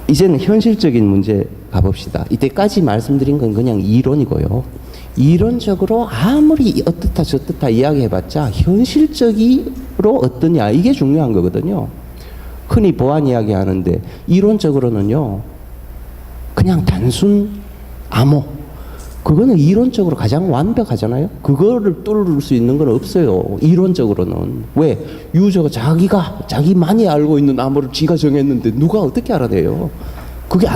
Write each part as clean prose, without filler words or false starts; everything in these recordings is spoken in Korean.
이제는 현실적인 문제 가봅시다. 이때까지 말씀드린 건 그냥 이론이고요. 이론적으로 아무리 어떻다 저떻다 이야기해봤자 현실적으로 어떠냐 이게 중요한 거거든요. 흔히 보안 이야기 하는데 이론적으로는요 그냥 단순 암호 그거는 이론적으로 가장 완벽하잖아요. 그거를 뚫을 수 있는 건 없어요. 이론적으로는. 왜? 유저가 자기만이 알고 있는 암호를 지가 정했는데 누가 어떻게 알아내요? 그게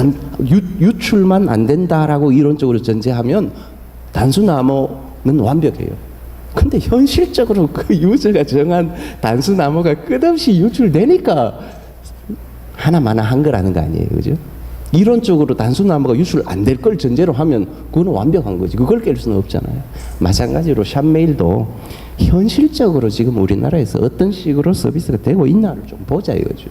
유출만 안 된다라고 이론적으로 전제하면 단순 암호는 완벽해요. 근데 현실적으로 그 유저가 정한 단순 암호가 끝없이 유출되니까 하나마나 한 거라는 거 아니에요. 그죠? 이론적으로 단순 암호가 유출 안 될 걸 전제로 하면 그거는 완벽한 거지. 그걸 깰 수는 없잖아요. 마찬가지로 샵메일도 현실적으로 지금 우리나라에서 어떤 식으로 서비스가 되고 있나를 좀 보자 이거죠.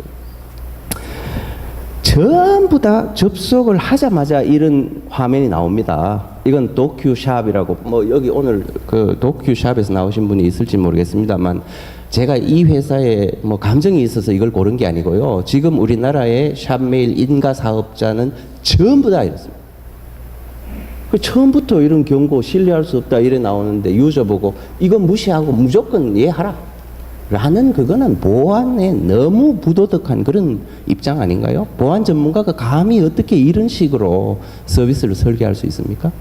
전부 다 접속을 하자마자 이런 화면이 나옵니다. 이건 도큐샵이라고 뭐 여기 오늘 그 도큐샵에서 나오신 분이 있을지 모르겠습니다만 제가 이 회사에 뭐 감정이 있어서 이걸 고른 게 아니고요. 지금 우리나라의 샵메일 인가 사업자는 전부 다 이렇습니다. 처음부터 이런 경고 신뢰할 수 없다 이래 나오는데 유저 보고 이건 무시하고 무조건 이해하라 라는 그거는 보안에 너무 부도덕한 그런 입장 아닌가요? 보안 전문가가 감히 어떻게 이런 식으로 서비스를 설계할 수 있습니까?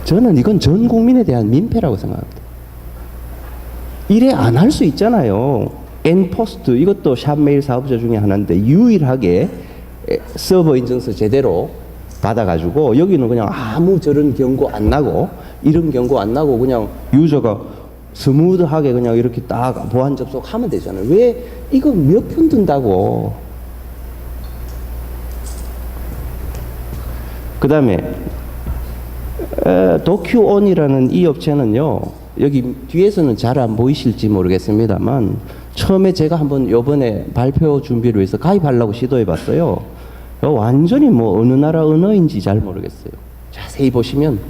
저는 이건 전 국민에 대한 민폐라고 생각합니다. 이래 안 할 수 있잖아요. 엔포스트 이것도 샵메일 사업자 중에 하나인데 유일하게 서버 인증서 제대로 받아가지고 여기는 그냥 아무 저런 경고 안 나고 이런 경고 안 나고 그냥 유저가 스무드하게 그냥 이렇게 딱 보안 접속하면 되잖아요. 왜 이거 몇 푼 든다고. 그 다음에 도큐온이라는 이 업체는요. 여기 뒤에서는 잘 안 보이실지 모르겠습니다만 처음에 제가 한번 요번에 발표 준비를 위해서 가입하려고 시도해 봤어요. 완전히 뭐 어느 나라 언어인지 잘 모르겠어요. 자세히 보시면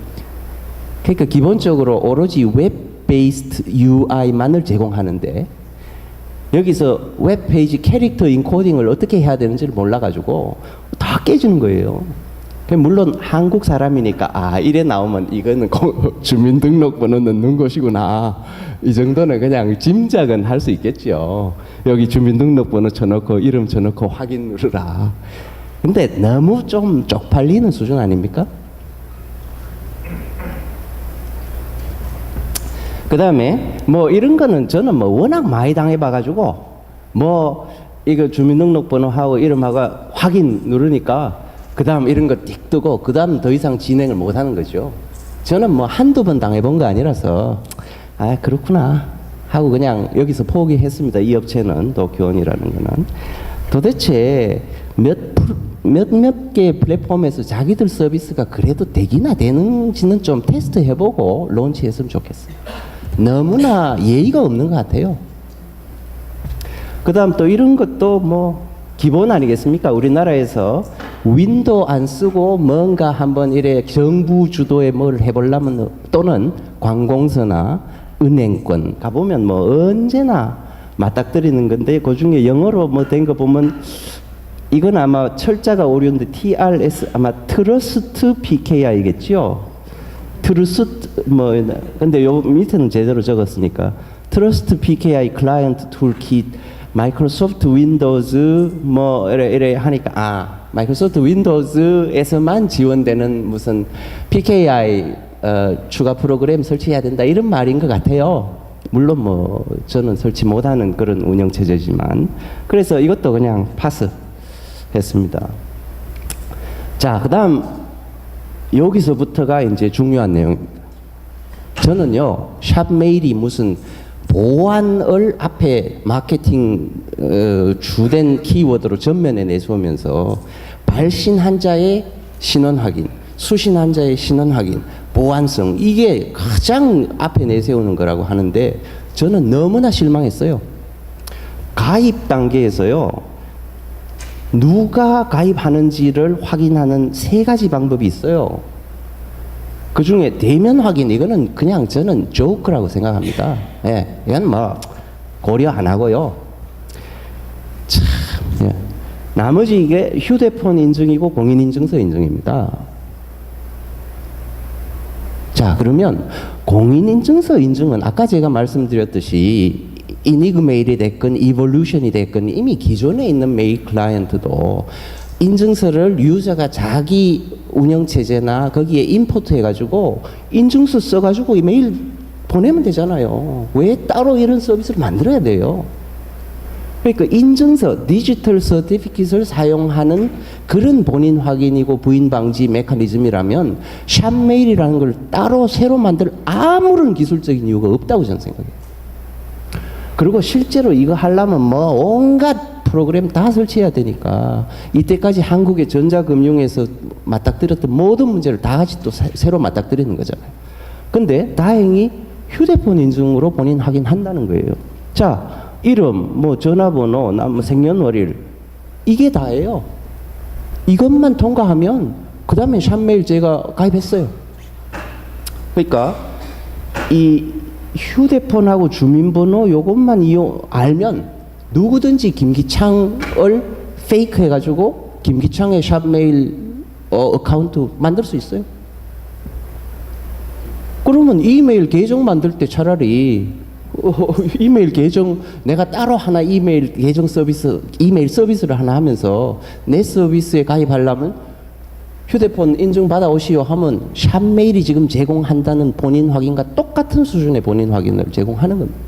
그러니까 기본적으로 오로지 웹 베이스드 UI만을 제공하는데 여기서 웹페이지 캐릭터 인코딩을 어떻게 해야 되는지를 몰라가지고 다 깨지는 거예요. 물론 한국 사람이니까 이래 나오면 이거는 주민등록번호 넣는 곳이구나 이 정도는 그냥 짐작은 할 수 있겠죠. 여기 주민등록번호 쳐놓고 이름 쳐놓고 확인 누르라. 근데 너무 좀 쪽팔리는 수준 아닙니까? 그 다음에 뭐 이런 거는 저는 뭐 워낙 많이 당해봐가지고 뭐 이거 주민등록번호하고 이름하고 확인 누르니까 그 다음 이런 거 띡 뜨고 그 다음 더 이상 진행을 못 하는 거죠. 저는 뭐 한두 번 당해본 거 아니라서 그렇구나 하고 그냥 여기서 포기했습니다. 이 업체는 도큐온이라는 거는 도대체 몇 개 플랫폼에서 자기들 서비스가 그래도 되기나 되는지는 좀 테스트 해보고 론치했으면 좋겠어요. 너무나 예의가 없는 것 같아요. 그 다음 또 이런 것도 뭐 기본 아니겠습니까? 우리나라에서 윈도우 안 쓰고 뭔가 한번 이래 정부 주도에 뭘 해보려면 또는 관공서나 은행권 가보면 뭐 언제나 맞닥뜨리는 건데 그 중에 영어로 뭐 된 거 보면 이건 아마 철자가 오류인데 TRS 아마 트러스트 PKI겠죠? 트러스트 뭐 근데 요 밑에는 제대로 적었으니까 트러스트 PKI 클라이언트 툴킷 마이크로소프트 윈도우즈 뭐 이래 하니까 마이크로소프트 윈도우즈에서만 지원되는 무슨 PKI 추가 프로그램 설치해야 된다 이런 말인 것 같아요. 물론 뭐 저는 설치 못하는 그런 운영 체제지만 그래서 이것도 그냥 파스했습니다. 자, 그다음 여기서부터가 이제 중요한 내용입니다. 저는요 샵메일이 무슨 보안을 앞에 마케팅 주된 키워드로 전면에 내세우면서 발신 환자의 신원 확인, 수신 환자의 신원 확인, 보안성 이게 가장 앞에 내세우는 거라고 하는데 저는 너무나 실망했어요. 가입 단계에서요 누가 가입하는지를 확인하는 3가지 방법이 있어요. 그 중에 대면 확인 이거는 그냥 저는 조크라고 생각합니다. 이건 뭐 고려 안 하고요. 참 나머지 이게 휴대폰 인증이고 공인인증서 인증입니다. 자, 그러면 공인인증서 인증은 아까 제가 말씀드렸듯이 이니그 메일이 됐건 이볼루션이 됐건 이미 기존에 있는 메일 클라이언트도 인증서를 유저가 자기 운영체제나 거기에 임포트 해가지고 인증서 써가지고 이메일 보내면 되잖아요. 왜 따로 이런 서비스를 만들어야 돼요? 그러니까 인증서, 디지털 서티피킷을 사용하는 그런 본인 확인이고 부인 방지 메커니즘이라면 샵메일이라는 걸 따로 새로 만들 아무런 기술적인 이유가 없다고 저는 생각해요. 그리고 실제로 이거 하려면 뭐 온갖 프로그램 다 설치해야 되니까 이때까지 한국의 전자금융에서 맞닥뜨렸던 모든 문제를 다 같이 또 새로 맞닥뜨리는 거잖아요. 근데 다행히 휴대폰 인증으로 본인 확인한다는 거예요. 자, 이름, 뭐 전화번호, 뭐 생년월일 이게 다예요. 이것만 통과하면 그 다음에 샵메일 제가 가입했어요. 그러니까 이 휴대폰하고 주민번호 요것만 알면 누구든지 김기창을 페이크 해가지고 김기창의 샵메일 어카운트 만들 수 있어요. 그러면 이메일 계정 만들 때 차라리 이메일 계정 내가 따로 하나 이메일 계정 서비스 이메일 서비스를 하나 하면서 내 서비스에 가입하려면 휴대폰 인증 받아오시오 하면 샵메일이 지금 제공한다는 본인 확인과 똑같은 수준의 본인 확인을 제공하는 겁니다.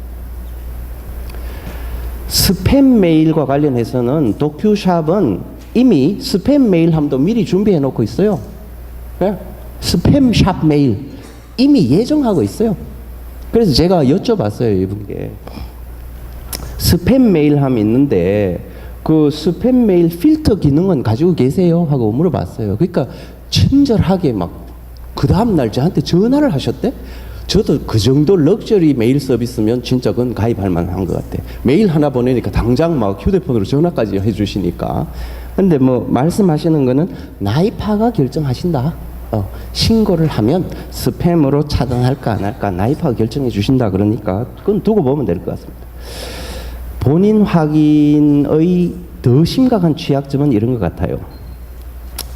스팸 메일과 관련해서는 도큐샵은 이미 스팸 메일 함도 미리 준비해 놓고 있어요. 네? 스팸 샵 메일 이미 예정하고 있어요. 그래서 제가 여쭤봤어요, 이분께. 스팸 메일 함이 있는데 그 스팸 메일 필터 기능은 가지고 계세요? 하고 물어봤어요. 그러니까 친절하게 막 그 다음날 저한테 전화를 하셨대? 저도 그 정도 럭셔리 메일 서비스면 진짜 그건 가입할 만한 것 같아. 메일 하나 보내니까 당장 막 휴대폰으로 전화까지 해주시니까. 근데 뭐 말씀하시는 거는 나이파가 결정하신다. 신고를 하면 스팸으로 차단할까 안 할까 나이파가 결정해 주신다. 그러니까 그건 두고 보면 될 것 같습니다. 본인 확인의 더 심각한 취약점은 이런 것 같아요.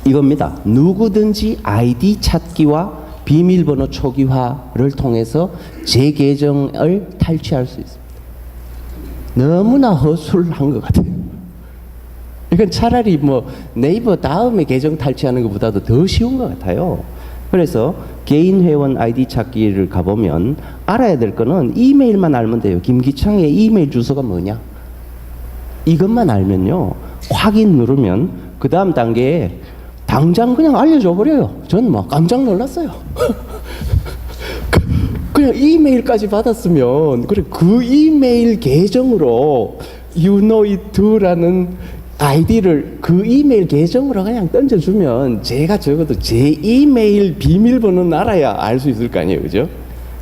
이겁니다. 누구든지 아이디 찾기와 비밀번호 초기화를 통해서 제 계정을 탈취할 수 있습니다. 너무나 허술한 것 같아요. 이건 차라리 뭐 네이버 다음에 계정 탈취하는 것보다도 더 쉬운 것 같아요. 그래서 개인 회원 아이디 찾기를 가보면 알아야 될 거는 이메일만 알면 돼요. 김기창의 이메일 주소가 뭐냐? 이것만 알면요. 확인 누르면 그 다음 단계에 당장 그냥 알려줘 버려요. 저는 막 깜짝 놀랐어요. 그냥 이메일까지 받았으면 그래 그 이메일 계정으로 You know it2라는 아이디를 그 이메일 계정으로 그냥 던져주면 제가 적어도 제 이메일 비밀번호는 알아야 알 수 있을 거 아니에요. 그죠?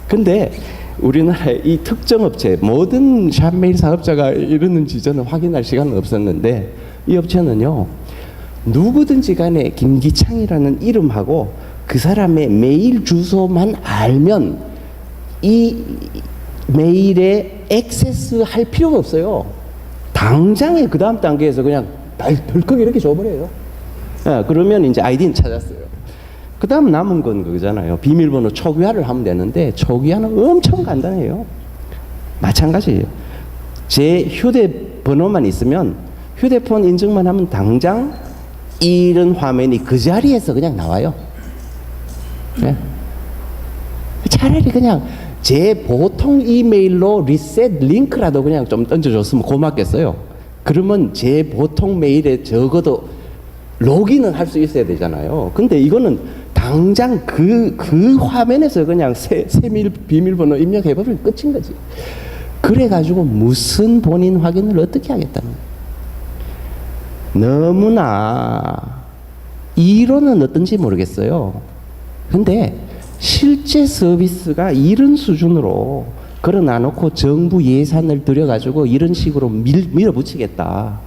근데 우리나라의 이 특정 업체 모든 샵메일 사업자가 이러는지 저는 확인할 시간은 없었는데 이 업체는요. 누구든지 간에 김기창이라는 이름하고 그 사람의 메일 주소만 알면 이 메일에 액세스 할 필요가 없어요. 당장에 그 다음 단계에서 그냥 덜컥 이렇게 줘버려요. 그러면 이제 아이디는 찾았어요. 그 다음 남은 건 그거잖아요. 비밀번호 초기화를 하면 되는데 초기화는 엄청 간단해요. 마찬가지예요. 제 휴대번호만 있으면 휴대폰 인증만 하면 당장 이런 화면이 그 자리에서 그냥 나와요. 네? 차라리 그냥 제 보통 이메일로 리셋 링크라도 그냥 좀 던져줬으면 고맙겠어요. 그러면 제 보통 메일에 적어도 로그인은 할 수 있어야 되잖아요. 근데 이거는 당장 그 화면에서 그냥 새 비밀번호 입력해버리면 끝인 거지. 그래가지고 무슨 본인 확인을 어떻게 하겠다는 거예요. 너무나 이론은 어떤지 모르겠어요. 근데 실제 서비스가 이런 수준으로 걸어놔놓고 정부 예산을 들여가지고 이런 식으로 밀어붙이겠다.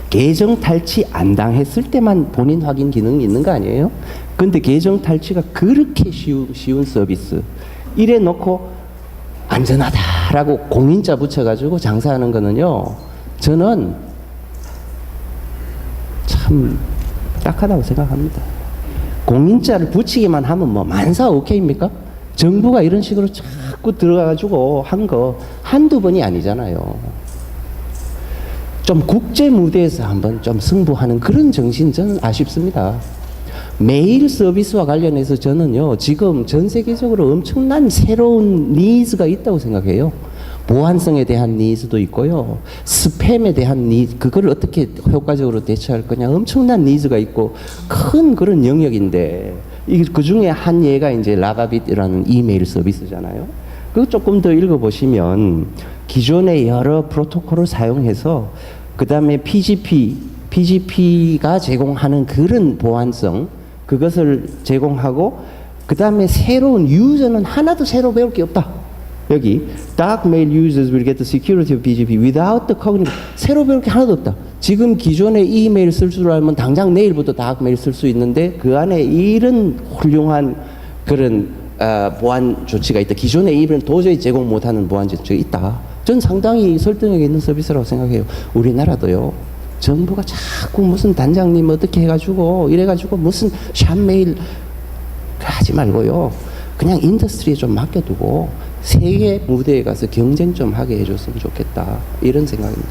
계정 탈취 안 당했을 때만 본인 확인 기능이 있는 거 아니에요? 근데 계정 탈취가 그렇게 쉬운 서비스 이래 놓고 안전하다라고 공인자 붙여가지고 장사하는 거는요. 저는 참 딱하다고 생각합니다. 공인자를 붙이기만 하면 뭐 만사 오케이입니까? 정부가 이런 식으로 자꾸 들어가가지고 한 거 한두 번이 아니잖아요. 좀 국제 무대에서 한번 좀 승부하는 그런 정신 저는 아쉽습니다. 메일 서비스와 관련해서 저는요, 지금 전 세계적으로 엄청난 새로운 니즈가 있다고 생각해요. 보안성에 대한 니즈도 있고요. 스팸에 대한 니즈, 그걸 어떻게 효과적으로 대처할 거냐. 엄청난 니즈가 있고, 큰 그런 영역인데, 그 중에 한 예가 이제 라가빗이라는 이메일 서비스잖아요. 그거 조금 더 읽어보시면, 기존의 여러 프로토콜을 사용해서, 그 다음에 PGP가 제공하는 그런 보안성, 그것을 제공하고, 그 다음에 새로운 유저는 하나도 새로 배울 게 없다. 여기 dark mail users will get the security of PGP without the cognitive. 새로 배울 게 하나도 없다. 지금 기존의 이메일 쓸 줄 알면 당장 내일부터 dark mail 쓸 수 있는데 그 안에 이런 훌륭한 그런 보안 조치가 있다. 기존의 이메일은 도저히 제공 못하는 보안 조치가 있다. 전 상당히 설득력 있는 서비스라고 생각해요. 우리나라도요. 정부가 자꾸 무슨 단장님 어떻게 해가지고 이래가지고 무슨 샵메일 하지 말고요. 그냥 인더스트리에 좀 맡겨두고 세계 무대에 가서 경쟁 좀 하게 해줬으면 좋겠다. 이런 생각입니다.